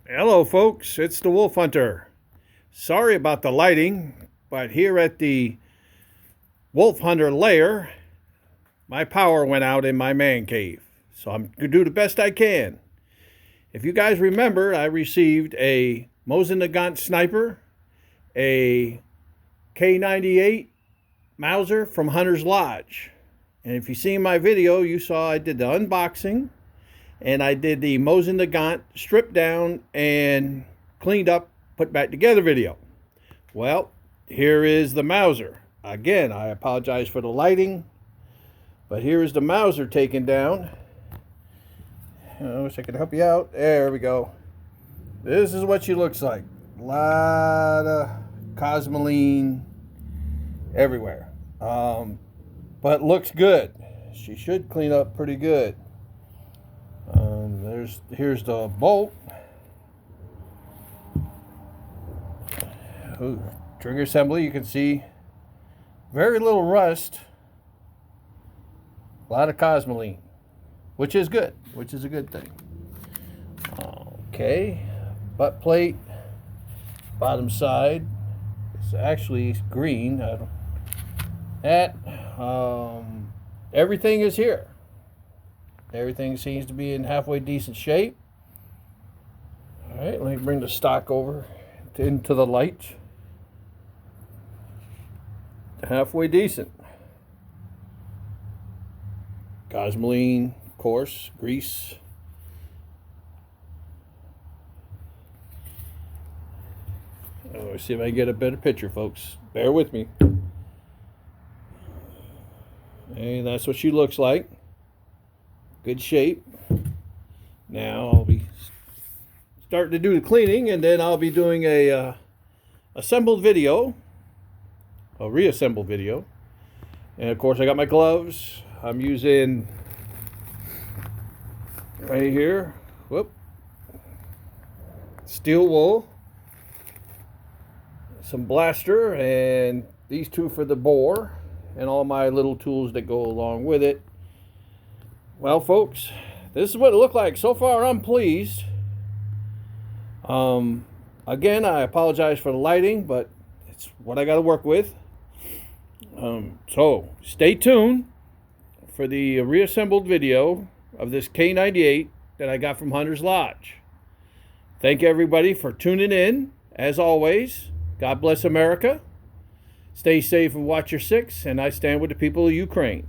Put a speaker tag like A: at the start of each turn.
A: Hello folks, it's the Wolf Hunter. Sorry about the lighting, but here at the Wolf Hunter lair, my power went out in my man cave. So I'm going to do the best I can. If you guys remember, I received a Mosin Nagant sniper, a K98 Mauser from Hunter's Lodge. And if you seen my video, you saw I did the unboxing. And I did the Mosin Nagant stripped down and cleaned up, put back together video. Well, here is the Mauser. Again, I apologize for the lighting, but here is the Mauser taken down. I wish I could help you out. There we go. This is what she looks like. A lot of cosmoline everywhere. But looks good. She should clean up pretty good. Here's the bolt. Ooh, trigger assembly, you can see very little rust. A lot of cosmoline, which is good, which is a good thing. Okay, butt plate, bottom side. It's actually green. Everything is here. Everything seems to be in halfway decent shape. All right, let me bring the stock over into the light. Halfway decent. Cosmoline, of course, grease. Let's see if I can get a better picture, folks. Bear with me. And that's what she looks like. Good shape. Now I'll be starting to do the cleaning, and then I'll be doing a assembled video, a reassembled video. And of course I got my gloves. I'm using right here, steel wool, some blaster, and these two for the bore, and all my little tools that go along with it. Well, folks, this is what it looked like. So far, I'm pleased. Again, I apologize for the lighting, but it's what I got to work with. So, stay tuned for the reassembled video of this K98 that I got from Hunter's Lodge. Thank everybody for tuning in. As always, God bless America. Stay safe and watch your six, and I stand with the people of Ukraine.